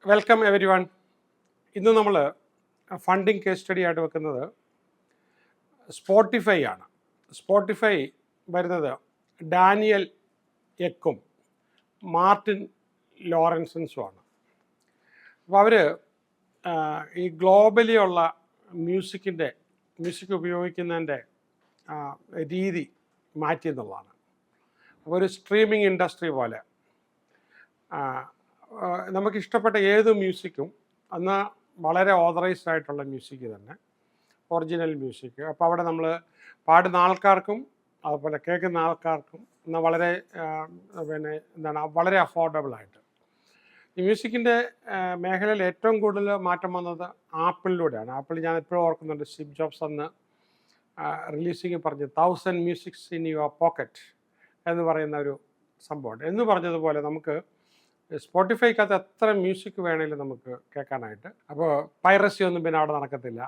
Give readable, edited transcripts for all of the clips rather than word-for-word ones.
Welcome every one. ഇന്ന് നമ്മൾ funding case study ആയിട്ട് വെക്കുന്നത് സ്പോട്ടിഫൈ ആണ്. സ്പോട്ടിഫൈ വരുന്നത് ഡാനിയൽ എക്കും മാർട്ടിൻ ലോറൻസൻസുമാണ്. അപ്പോൾ അവർ ഈ ഗ്ലോബലി ഉള്ള മ്യൂസിക് ഉപയോഗിക്കുന്നതിൻ്റെ രീതി മാറ്റിയെന്നുള്ളതാണ്. അപ്പോൾ ഒരു സ്ട്രീമിംഗ് ഇൻഡസ്ട്രി പോലെ നമുക്കിഷ്ടപ്പെട്ട ഏത് മ്യൂസിക്കും എന്നാൽ വളരെ ഓതറൈസ്ഡ് ആയിട്ടുള്ള മ്യൂസിക് തന്നെ, ഒറിജിനൽ മ്യൂസിക്. അപ്പോൾ അവിടെ നമ്മൾ പാടുന്ന ആൾക്കാർക്കും അതുപോലെ കേൾക്കുന്ന ആൾക്കാർക്കും എന്നാൽ വളരെ വളരെ അഫോർഡബിളായിട്ട്. ഈ മ്യൂസിക്കിൻ്റെ മേഖലയിൽ ഏറ്റവും കൂടുതൽ മാറ്റം വന്നത് ആപ്പിളിലൂടെയാണ്. ആപ്പിൾ ഞാൻ എപ്പോഴും ഓർക്കുന്നുണ്ട്, സ്റ്റീവ് ജോബ്സ് അന്ന് റിലീസിങ് പറഞ്ഞ് 1000 മ്യൂസിക്സ് ഇൻ യുവർ പോക്കറ്റ് എന്ന് പറയുന്ന ഒരു സംഭവമുണ്ട്. എന്ന് പറഞ്ഞതുപോലെ നമുക്ക് സ്പോട്ടിഫൈക്കകത്ത് എത്ര മ്യൂസിക് വേണമെങ്കിലും നമുക്ക് കേൾക്കാനായിട്ട്. അപ്പോൾ പൈറസി ഒന്നും പിന്നെ അവിടെ നടക്കത്തില്ല,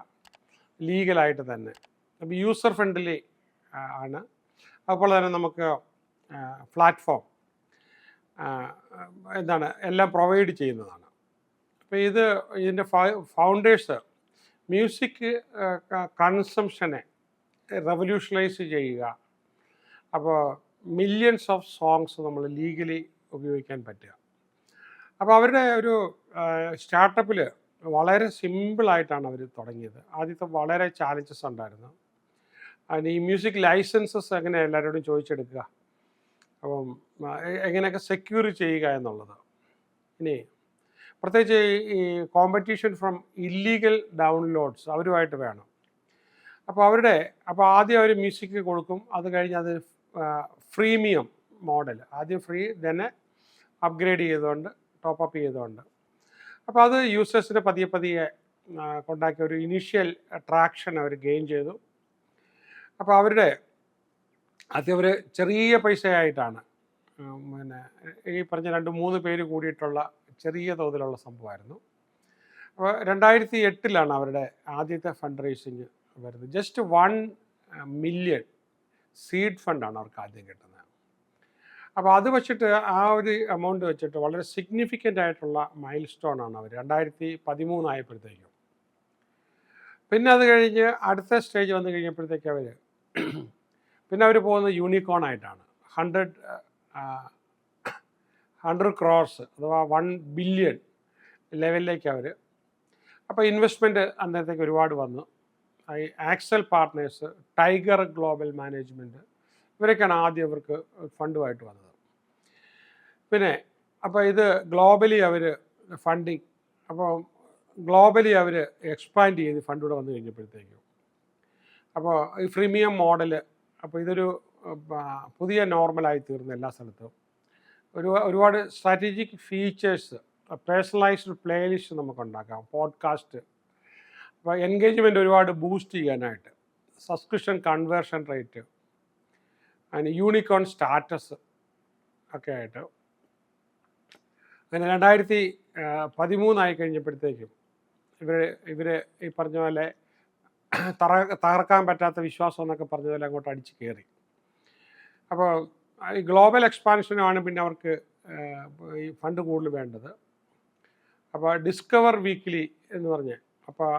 ലീഗലായിട്ട് തന്നെ. അപ്പോൾ യൂസർ ഫ്രണ്ട്ലി ആണ്. അതുപോലെ തന്നെ നമുക്ക് പ്ലാറ്റ്ഫോം എല്ലാം പ്രൊവൈഡ് ചെയ്യുന്നതാണ്. അപ്പോൾ ഇതിൻ്റെ ഫൗണ്ടേഴ്സ് മ്യൂസിക് കൺസംഷനെ റെവല്യൂഷണൈസ് ചെയ്യുക. അപ്പോൾ മില്യൺസ് ഓഫ് സോങ്സ് നമ്മൾ ലീഗലി ഉപയോഗിക്കാൻ പറ്റുക. അപ്പോൾ അവരുടെ ഒരു സ്റ്റാർട്ടപ്പിൽ വളരെ സിമ്പിളായിട്ടാണ് അവർ തുടങ്ങിയത്. ആദ്യത്തെ വളരെ ചാലഞ്ചസ് ഉണ്ടായിരുന്നു. അതിന് ഈ മ്യൂസിക് ലൈസൻസസ് എങ്ങനെ എല്ലാവരോടും ചോദിച്ചെടുക്കുക, അപ്പം എങ്ങനെയൊക്കെ സെക്യൂർ ചെയ്യുക എന്നുള്ളത്. ഇനി പ്രത്യേകിച്ച് ഈ കോമ്പറ്റീഷൻ ഫ്രം ഇല്ലീഗൽ ഡൗൺലോഡ്സ് അവരുമായിട്ട് വേണം. അപ്പോൾ ആദ്യം അവർ മ്യൂസിക് കൊടുക്കും. അത് കഴിഞ്ഞ് അത് ഫ്രീമിയം മോഡൽ, ആദ്യം ഫ്രീ തന്നെ അപ്ഗ്രേഡ് ചെയ്തുകൊണ്ട് ടോപ്പ് അപ്പ് ചെയ്തുകൊണ്ട്, അപ്പോൾ അത് യൂസേഴ്സിനെ പതിയെ കൊണ്ടാക്കിയ ഒരു ഇനീഷ്യൽ ട്രാക്ഷൻ അവർ ഗെയിൻ ചെയ്തു. അപ്പോൾ ആദ്യം അവർ ചെറിയ പൈസയായിട്ടാണ്, ഈ പറഞ്ഞ 2-3 പേര് കൂടിയിട്ടുള്ള ചെറിയ തോതിലുള്ള സംഭവമായിരുന്നു. അപ്പോൾ 2008 അവരുടെ ആദ്യത്തെ ഫണ്ട് റേസിങ് വരുന്നത്. ജസ്റ്റ് 1 മില്യൺ സീഡ് ഫണ്ടാണ് അവർക്ക് ആദ്യം കിട്ടുന്നത്. അപ്പോൾ അത് വെച്ചിട്ട് ആ ഒരു എമൗണ്ട് വെച്ചിട്ട് വളരെ സിഗ്നിഫിക്കൻ്റ് ആയിട്ടുള്ള മൈൽ സ്റ്റോണാണ് അവർ 2013 ആയപ്പോഴത്തേക്കും. പിന്നെ അത് കഴിഞ്ഞ് അടുത്ത സ്റ്റേജ് വന്നു കഴിഞ്ഞപ്പോഴത്തേക്ക് അവർ പോകുന്നത് യൂണിക്കോൺ ആയിട്ടാണ്. 100 ക്രോർസ് അഥവാ 1 ബില്യൺ ലെവലിലേക്ക് അവർ. അപ്പോൾ ഇൻവെസ്റ്റ്മെൻറ്റ് അന്നേരത്തേക്ക് ഒരുപാട് വന്നു. ഈ Accel Partners, Tiger Global Management, ഇവരൊക്കെയാണ് ആദ്യം അവർക്ക് ഫണ്ടുമായിട്ട് വന്നത്. പിന്നെ അപ്പോൾ ഇത് ഗ്ലോബലി അവർ ഫണ്ടിങ്, അപ്പോൾ ഗ്ലോബലി അവർ എക്സ്പാൻഡ് ചെയ്ത് ഫണ്ടിവിടെ വന്നു കഴിഞ്ഞപ്പോഴത്തേക്കും, അപ്പോൾ ഈ ഫ്രീമിയം മോഡൽ, അപ്പോൾ ഇതൊരു പുതിയ നോർമലായി തീർന്നു എല്ലാ സ്ഥലത്തും. ഒരുപാട് സ്ട്രാറ്റജിക് ഫീച്ചേഴ്സ്, പേഴ്സണലൈസ്ഡ് പ്ലേലിസ്റ്റ് നമുക്കുണ്ടാക്കാം, പോഡ്കാസ്റ്റ്, അപ്പോൾ എൻഗേജ്മെൻറ്റ് ഒരുപാട് ബൂസ്റ്റ് ചെയ്യാനായിട്ട്, സബ്സ്ക്രിപ്ഷൻ കൺവേർഷൻ റേറ്റ്, അതിന് യൂണിക്കോൺ സ്റ്റാറ്റസ് ഒക്കെ ആയിട്ട്. അങ്ങനെ 2013 കഴിഞ്ഞപ്പോഴത്തേക്കും ഇവർ ഈ പറഞ്ഞ പോലെ തകർക്കാൻ പറ്റാത്ത വിശ്വാസം എന്നൊക്കെ പറഞ്ഞ പോലെ അങ്ങോട്ട് അടിച്ച് കയറി. അപ്പോൾ ഈ ഗ്ലോബൽ എക്സ്പാൻഷനാണ് പിന്നെ അവർക്ക് ഈ ഫണ്ട് കൂടുതൽ വേണ്ടത്. അപ്പോൾ ഡിസ്കവർ വീക്ക്ലി എന്ന് പറഞ്ഞ്, അപ്പോൾ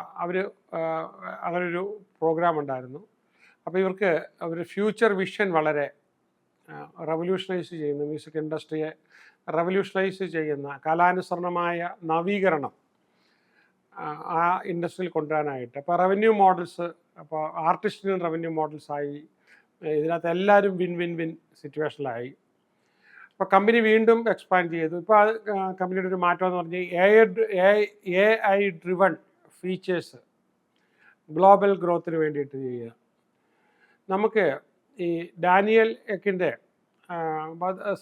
അങ്ങനൊരു പ്രോഗ്രാം ഉണ്ടായിരുന്നു. അപ്പോൾ ഇവർക്ക് ഒരു ഫ്യൂച്ചർ വിഷൻ വളരെ റവല്യൂഷണൈസ് ചെയ്യുന്ന, മ്യൂസിക് ഇൻഡസ്ട്രിയെ റവല്യൂഷണൈസ് ചെയ്യുന്ന കലാനുസരണമായ നവീകരണം ആ ഇൻഡസ്ട്രിയിൽ കൊണ്ടുവരാനായിട്ട്. അപ്പോൾ റവന്യൂ മോഡൽസ്, അപ്പോൾ ആർട്ടിസ്റ്റിനും റവന്യൂ മോഡൽസായി, ഇതിനകത്ത് എല്ലാവരും വിൻ വിൻ വിൻ സിറ്റുവേഷനിലായി. അപ്പോൾ കമ്പനി വീണ്ടും എക്സ്പാൻഡ് ചെയ്തു. ഇപ്പോൾ അത് കമ്പനിയുടെ ഒരു മാറ്റം എന്ന് പറഞ്ഞാൽ AI ഡ്രിവൺ ഫീച്ചേഴ്സ് ഗ്ലോബൽ ഗ്രോത്തിന് വേണ്ടിയിട്ട് ചെയ്യുക. നമുക്ക് ഈ ഡാനിയൽ എക്കിൻ്റെ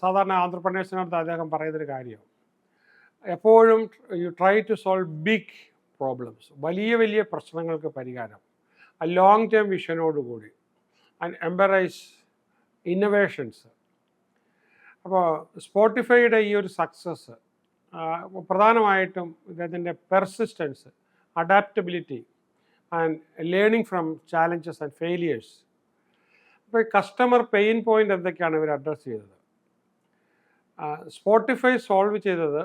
സാധാരണ ആന്ത്രപ്രനേഴ്സിനടുത്ത് അദ്ദേഹം പറയുന്നൊരു കാര്യം, എപ്പോഴും you try to solve big problems, വലിയ പ്രശ്നങ്ങൾക്ക് പരിഹാരം, ആ ലോങ് ടേം വിഷനോടുകൂടി, ആൻഡ് എംബറൈസ് ഇന്നൊവേഷൻസ്. അപ്പോൾ സ്പോട്ടിഫൈയുടെ ഈ ഒരു സക്സസ് പ്രധാനമായിട്ടും ഇതിൻ്റെ persistence, adaptability and learning from challenges and failures. ഇപ്പോൾ കസ്റ്റമർ പെയിൻ പോയിൻ്റ് എന്തൊക്കെയാണ് ഇവർ അഡ്രസ്സ് ചെയ്തത്? സ്പോട്ടിഫൈ സോൾവ് ചെയ്തത്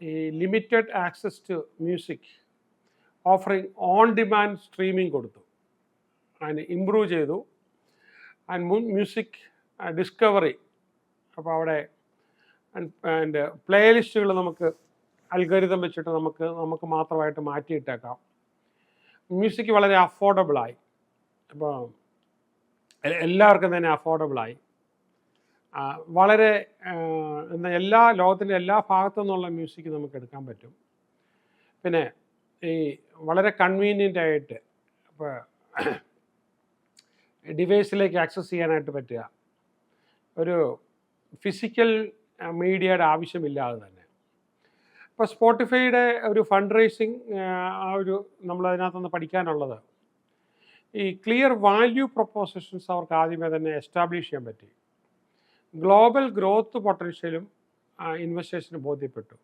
ഈ limited access to music offering on demand streaming കൊടുത്തു, അതിന് ഇമ്പ്രൂവ് ചെയ്തു. ആൻഡ് മ്യൂസിക് ഡിസ്കവറി, അപ്പോൾ അവിടെ ആൻഡ് പ്ലേലിസ്റ്റുകൾ നമുക്ക് അൽഗോരിതം വെച്ചിട്ട് നമുക്ക് മാത്രമായിട്ട് മാറ്റിയിട്ടേക്കാം. മ്യൂസിക് വളരെ അഫോർഡബിളായി, അപ്പോൾ എല്ലാവർക്കും തന്നെ അഫോർഡബിളായി. വളരെ എല്ലാ ലോകത്തിൻ്റെ എല്ലാ ഭാഗത്തു നിന്നുള്ള മ്യൂസിക് നമുക്ക് എടുക്കാൻ പറ്റും. പിന്നെ ഈ വളരെ കൺവീനിയൻ്റ് ആയിട്ട് ഇപ്പോൾ ഡിവൈസിലേക്ക് ആക്സസ് ചെയ്യാനായിട്ട് പറ്റുക, ഒരു ഫിസിക്കൽ മീഡിയയുടെ ആവശ്യമില്ലാതെ തന്നെ. ഇപ്പോൾ സ്പോട്ടിഫൈയുടെ ഒരു ഫണ്ട് റേസിങ് ആ ഒരു നമ്മളതിനകത്തുനിന്ന് പഠിക്കാനുള്ളത്, ഈ ക്ലിയർ വാല്യൂ പ്രൊപ്പോസിഷൻസ് അവർക്ക് ആദ്യമേ തന്നെ എസ്റ്റാബ്ലിഷ് ചെയ്യാൻ പറ്റി. ഗ്ലോബൽ ഗ്രോത്ത് പൊട്ടൻഷ്യലും ഇൻവെസ്റ്റേഴ്സിന് ബോധ്യപ്പെട്ടു.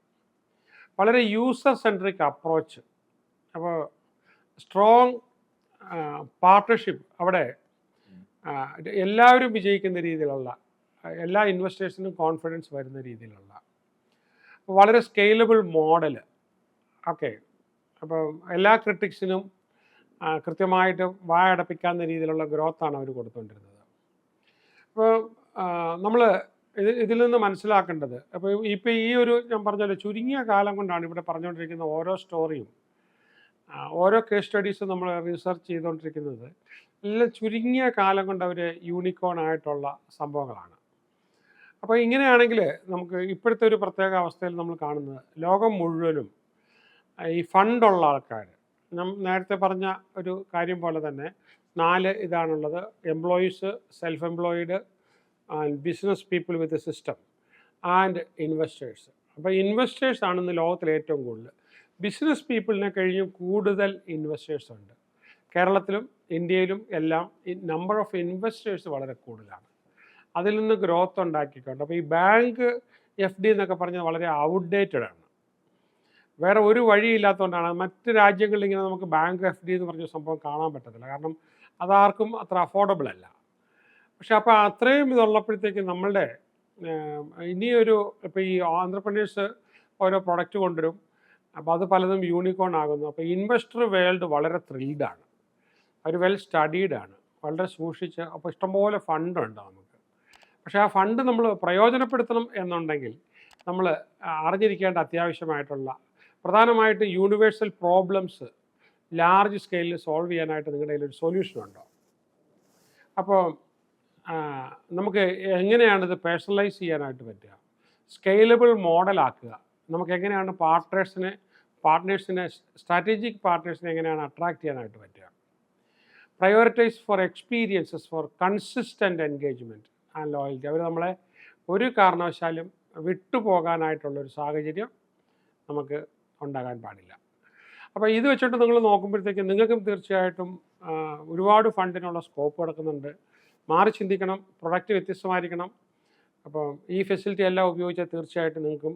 വളരെ യൂസർ സെൻട്രിക് അപ്രോച്ച്, അപ്പോൾ സ്ട്രോങ് പാർട്ട്ണർഷിപ്പ്, അവിടെ എല്ലാവരും വിജയിക്കുന്ന രീതിയിലുള്ള, എല്ലാ ഇൻവെസ്റ്റേഴ്സിനും കോൺഫിഡൻസ് വരുന്ന രീതിയിലുള്ള വളരെ സ്കെയിലബിൾ മോഡൽ. ഓക്കെ, അപ്പോൾ എല്ലാ ക്രിട്ടിക്സിനും കൃത്യമായിട്ട് വായടപ്പിക്കാവുന്ന രീതിയിലുള്ള ഗ്രോത്താണ് അവർ കൊടുത്തുകൊണ്ടിരുന്നത്. അപ്പോൾ നമ്മൾ ഇതിൽ നിന്ന് മനസ്സിലാക്കേണ്ടത്, അപ്പോൾ ഇപ്പോൾ ഈ ഒരു ഞാൻ പറഞ്ഞല്ലോ ചുരുങ്ങിയ കാലം കൊണ്ടാണ് ഇവിടെ പറഞ്ഞുകൊണ്ടിരിക്കുന്ന ഓരോ സ്റ്റോറിയും, ഓരോ കേസ് സ്റ്റഡീസും നമ്മൾ റിസർച്ച് ചെയ്തുകൊണ്ടിരിക്കുന്നത് എല്ലാം ചുരുങ്ങിയ കാലം കൊണ്ട് അവർ യൂണിക്കോൺ ആയിട്ടുള്ള സംഭവങ്ങളാണ്. അപ്പോൾ ഇങ്ങനെയാണെങ്കിൽ നമുക്ക് ഇപ്പോഴത്തെ ഒരു പ്രത്യേക അവസ്ഥയിൽ നമ്മൾ കാണുന്നത്, ലോകം മുഴുവനും ഈ ഫണ്ടുള്ള ആൾക്കാർ, നേരത്തെ പറഞ്ഞ ഒരു കാര്യം പോലെ തന്നെ 4 ഇതാണുള്ളത്: employees, self employed, and business people with a system, and investors. അപ്പോൾ ഇൻവെസ്റ്റേഴ്സ് ആണെന്ന് ലോകത്തിൽ ഏറ്റവും കൂടുതൽ. ബിസിനസ് പീപ്പിളിനെ കഴിഞ്ഞും കൂടുതൽ ഇൻവെസ്റ്റേഴ്സ് ഉണ്ട്. കേരളത്തിലും ഇന്ത്യയിലും എല്ലാം നമ്പർ ഓഫ് ഇൻവെസ്റ്റേഴ്സ് വളരെ കൂടുതലാണ്. അതിൽ നിന്ന് ഗ്രോത്ത് ഉണ്ടാക്കിക്കൊണ്ട്, അപ്പോൾ ഈ ബാങ്ക് FD എന്നൊക്കെ പറഞ്ഞാൽ വളരെ ഔട്ട്ഡേറ്റഡ് ആണ്. വേറെ ഒരു വഴിയില്ലാത്തതുകൊണ്ടാണ് മറ്റ് രാജ്യങ്ങളിൽ ഇങ്ങനെ നമുക്ക് ബാങ്ക് FD എന്ന് പറഞ്ഞ സംഭവം കാണാൻ പറ്റത്തില്ല. കാരണം അതാർക്കും അത്ര അഫോർഡബിൾ അല്ല. പക്ഷെ അപ്പോൾ അത്രയും ഇതുള്ളപ്പോഴത്തേക്ക് നമ്മളുടെ ഇനിയൊരു, ഇപ്പോൾ ഈ ആന്ത്രപ്രനേഴ്സ് ഓരോ പ്രൊഡക്റ്റ് കൊണ്ടുവരും, അപ്പോൾ അത് പലതും യൂണിക്കോൺ ആകുന്നു. അപ്പോൾ ഇൻവെസ്റ്റർ വേൾഡ് വളരെ ത്രിൽഡാണ്, അവർ വെൽ സ്റ്റഡീഡാണ്, വളരെ സൂക്ഷിച്ച്. അപ്പോൾ ഇഷ്ടംപോലെ ഫണ്ടുണ്ട് നമുക്ക്. പക്ഷേ ആ ഫണ്ട് നമ്മൾ പ്രയോജനപ്പെടുത്തണം എന്നുണ്ടെങ്കിൽ നമ്മൾ അറിഞ്ഞിരിക്കേണ്ട അത്യാവശ്യമായിട്ടുള്ള പ്രധാനമായിട്ട് യൂണിവേഴ്സൽ പ്രോബ്ലംസ് ലാർജ് സ്കെയിലിൽ സോൾവ് ചെയ്യാനായിട്ട് നിങ്ങളുടെ കയ്യിൽ ഒരു സൊല്യൂഷൻ ഉണ്ടോ? അപ്പോൾ നമുക്ക് എങ്ങനെയാണിത് പേഴ്സണലൈസ് ചെയ്യാനായിട്ട് പറ്റുക, സ്കെയിലബിൾ മോഡലാക്കുക, നമുക്ക് എങ്ങനെയാണ് പാർട്ട്നേഴ്സിനെ സ്ട്രാറ്റജിക് പാർട്ട്നേഴ്സിനെ എങ്ങനെയാണ് അട്രാക്ട് ചെയ്യാനായിട്ട് പറ്റുക, prioritise for experiences for consistent engagement and loyalty. അവർ നമ്മളെ ഒരു കാരണവശാലും വിട്ടുപോകാനായിട്ടുള്ളൊരു സാഹചര്യം നമുക്ക് ഉണ്ടാകാൻ പാടില്ല. അപ്പോൾ ഇത് വെച്ചിട്ട് നിങ്ങൾ നോക്കുമ്പോഴത്തേക്കും നിങ്ങൾക്കും തീർച്ചയായിട്ടും ഒരുപാട് ഫണ്ടിനുള്ള സ്കോപ്പ് കിടക്കുന്നുണ്ട്. മാറി ചിന്തിക്കണം, പ്രൊഡക്റ്റ് വ്യത്യസ്തമായിരിക്കണം. അപ്പോൾ ഈ ഫെസിലിറ്റി എല്ലാം ഉപയോഗിച്ചാൽ തീർച്ചയായിട്ടും നിങ്ങൾക്കും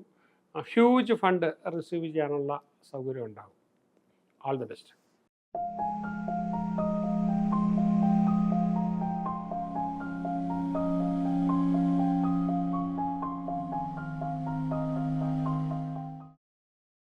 ഹ്യൂജ് ഫണ്ട് റിസീവ് ചെയ്യാനുള്ള സൗകര്യം ഉണ്ടാകും. All the best.